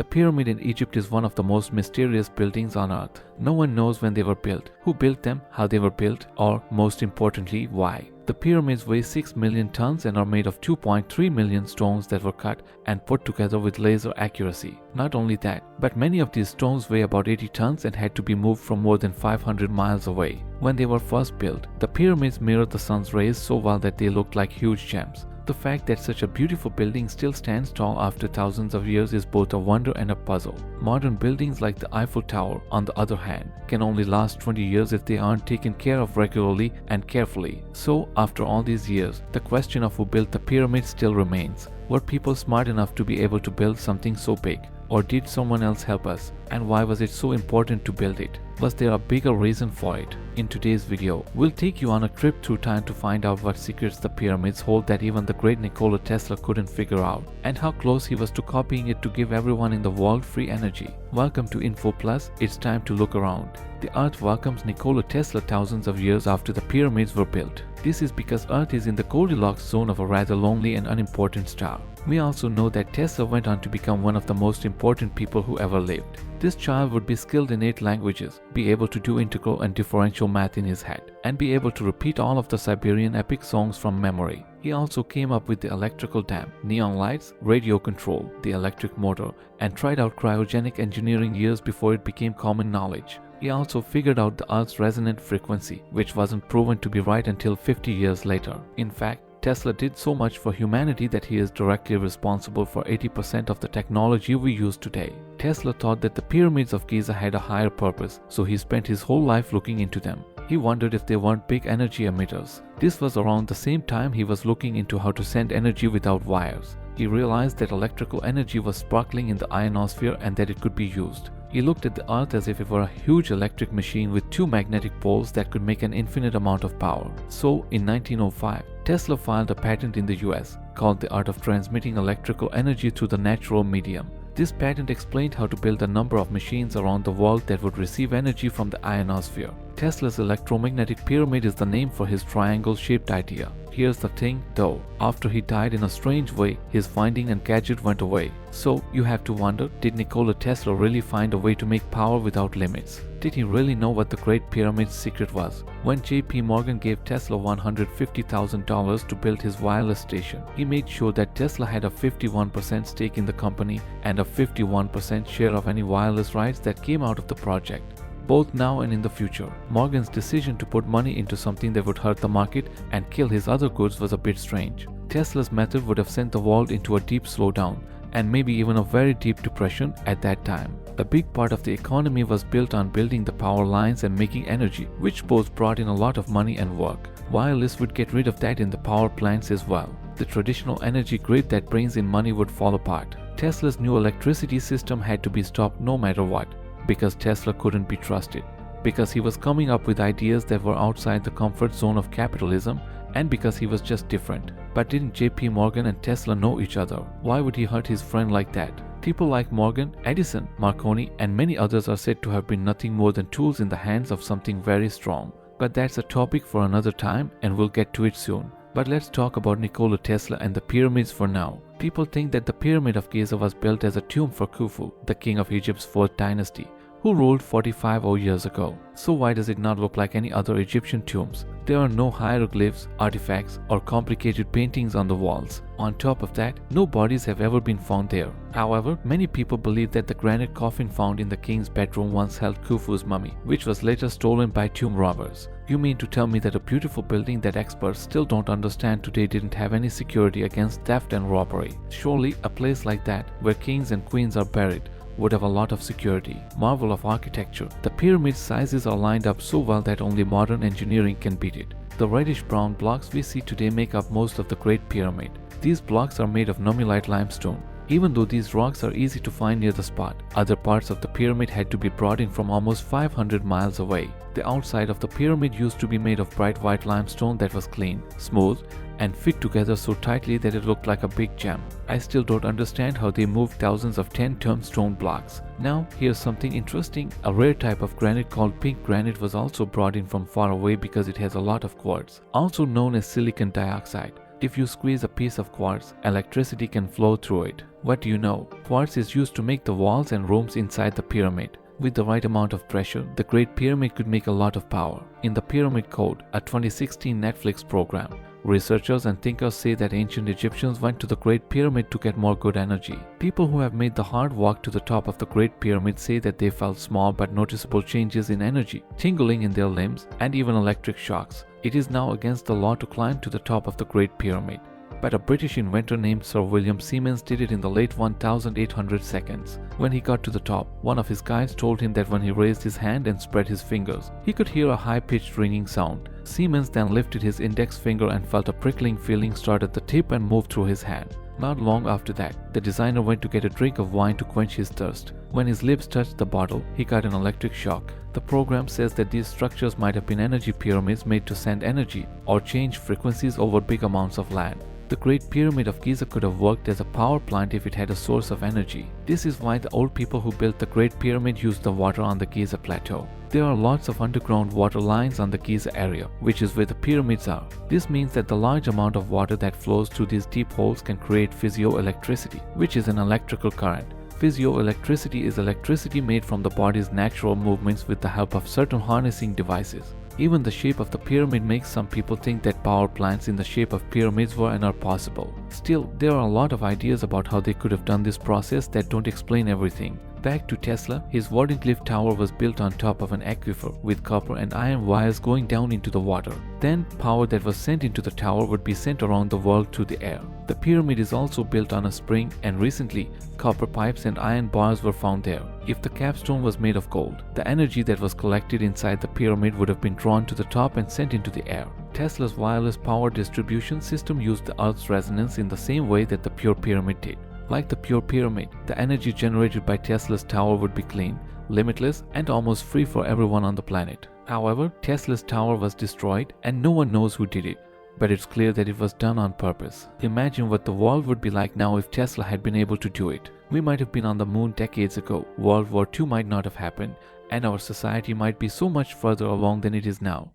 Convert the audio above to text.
The pyramid in Egypt is one of the most mysterious buildings on earth. No one knows when they were built, who built them, how they were built, or most importantly, why. The pyramids weigh 6 million tons and are made of 2.3 million stones that were cut and put together with laser accuracy. Not only that, but many of these stones weigh about 80 tons and had to be moved from more than 500 miles away. When they were first built, the pyramids mirrored the sun's rays so well that they looked like huge gems. The fact that such a beautiful building still stands tall after thousands of years is both a wonder and a puzzle. Modern buildings like the Eiffel Tower, on the other hand, can only last 20 years if they aren't taken care of regularly and carefully. So, after all these years, the question of who built the pyramids still remains. Were people smart enough to be able to build something so big? Or did someone else help us? And why was it so important to build it? Was there a bigger reason for it? In today's video, we'll take you on a trip through time to find out what secrets the pyramids hold that even the great Nikola Tesla couldn't figure out, and how close he was to copying it to give everyone in the world free energy. Welcome to Info Plus, it's time to look around. The Earth welcomes Nikola Tesla thousands of years after the pyramids were built. This is because Earth is in the Goldilocks zone of a rather lonely and unimportant star. We also know that Tesla went on to become one of the most important people who ever lived. This child would be skilled in 8 languages, be able to do integral and differential math in his head, and be able to repeat all of the Siberian epic songs from memory. He also came up with the electrical dam, neon lights, radio control, the electric motor, and tried out cryogenic engineering years before it became common knowledge. He also figured out the Earth's resonant frequency, which wasn't proven to be right until 50 years later. In fact, Tesla did so much for humanity that he is directly responsible for 80% of the technology we use today. Tesla thought that the pyramids of Giza had a higher purpose, so he spent his whole life looking into them. He wondered if they weren't big energy emitters. This was around the same time he was looking into how to send energy without wires. He realized that electrical energy was sparkling in the ionosphere and that it could be used. He looked at the Earth as if it were a huge electric machine with 2 magnetic poles that could make an infinite amount of power. So, in 1905, Tesla filed a patent in the US called the art of transmitting electrical energy through the natural medium. This patent explained how to build a number of machines around the world that would receive energy from the ionosphere. Tesla's electromagnetic pyramid is the name for his triangle-shaped idea. Here's the thing though, after he died in a strange way, his finding and gadget went away. So you have to wonder, did Nikola Tesla really find a way to make power without limits? Did he really know what the Great Pyramid's secret was? When J.P. Morgan gave Tesla $150,000 to build his wireless station, he made sure that Tesla had a 51% stake in the company and a 51% share of any wireless rights that came out of the project. Both now and in the future, Morgan's decision to put money into something that would hurt the market and kill his other goods was a bit strange. Tesla's method would have sent the world into a deep slowdown and maybe even a very deep depression at that time. A big part of the economy was built on building the power lines and making energy, which both brought in a lot of money and work. Wireless would get rid of that in the power plants as well. The traditional energy grid that brings in money would fall apart. Tesla's new electricity system had to be stopped no matter what, because Tesla couldn't be trusted, because he was coming up with ideas that were outside the comfort zone of capitalism, and because he was just different. But didn't J.P. Morgan and Tesla know each other? Why would he hurt his friend like that? People like Morgan, Edison, Marconi, and many others are said to have been nothing more than tools in the hands of something very strong. But that's a topic for another time, and we'll get to it soon. But let's talk about Nikola Tesla and the pyramids for now. People think that the Pyramid of Giza was built as a tomb for Khufu, the king of Egypt's 4th dynasty, who ruled 45 years ago. So why does it not look like any other Egyptian tombs? There are no hieroglyphs, artifacts, or complicated paintings on the walls. On top of that, no bodies have ever been found there. However, many people believe that the granite coffin found in the king's bedroom once held Khufu's mummy, which was later stolen by tomb robbers. You mean to tell me that a beautiful building that experts still don't understand today didn't have any security against theft and robbery? Surely, a place like that, where kings and queens are buried, would have a lot of security. Marvel of architecture, the pyramid's sizes are lined up so well that only modern engineering can beat it. The reddish-brown blocks we see today make up most of the Great Pyramid. These blocks are made of nummullite limestone. Even though these rocks are easy to find near the spot, other parts of the pyramid had to be brought in from almost 500 miles away. The outside of the pyramid used to be made of bright white limestone that was clean, smooth, and fit together so tightly that it looked like a big gem. I still don't understand how they moved thousands of 10-ton stone blocks. Now, here's something interesting. A rare type of granite called pink granite was also brought in from far away because it has a lot of quartz, also known as silicon dioxide. If you squeeze a piece of quartz, electricity can flow through it. What do you know? Quartz is used to make the walls and rooms inside the pyramid. With the right amount of pressure, the Great Pyramid could make a lot of power. In the Pyramid Code, a 2016 Netflix program, researchers and thinkers say that ancient Egyptians went to the Great Pyramid to get more good energy. People who have made the hard walk to the top of the Great Pyramid say that they felt small but noticeable changes in energy, tingling in their limbs, and even electric shocks. It is now against the law to climb to the top of the Great Pyramid. But a British inventor named Sir William Siemens did it in the late 1800 seconds. When he got to the top, one of his guides told him that when he raised his hand and spread his fingers, he could hear a high-pitched ringing sound. Siemens then lifted his index finger and felt a prickling feeling start at the tip and move through his hand. Not long after that, the designer went to get a drink of wine to quench his thirst. When his lips touched the bottle, he got an electric shock. The program says that these structures might have been energy pyramids made to send energy or change frequencies over big amounts of land. The Great Pyramid of Giza could have worked as a power plant if it had a source of energy. This is why the old people who built the Great Pyramid used the water on the Giza plateau. There are lots of underground water lines on the Giza area, which is where the pyramids are. This means that the large amount of water that flows through these deep holes can create physioelectricity, which is an electrical current. Physioelectricity is electricity made from the body's natural movements with the help of certain harnessing devices. Even the shape of the pyramid makes some people think that power plants in the shape of pyramids were and are possible. Still, there are a lot of ideas about how they could have done this process that don't explain everything. Back to Tesla, his Wardenclyffe Tower was built on top of an aquifer with copper and iron wires going down into the water. Then, power that was sent into the tower would be sent around the world through the air. The pyramid is also built on a spring, and recently, copper pipes and iron bars were found there. If the capstone was made of gold, the energy that was collected inside the pyramid would have been drawn to the top and sent into the air. Tesla's wireless power distribution system used the Earth's resonance in the same way that the pure pyramid did. Like the pure pyramid, the energy generated by Tesla's tower would be clean, limitless, and almost free for everyone on the planet. However, Tesla's tower was destroyed and no one knows who did it. But it's clear that it was done on purpose. Imagine what the world would be like now if Tesla had been able to do it. We might have been on the moon decades ago, World War II might not have happened, and our society might be so much further along than it is now.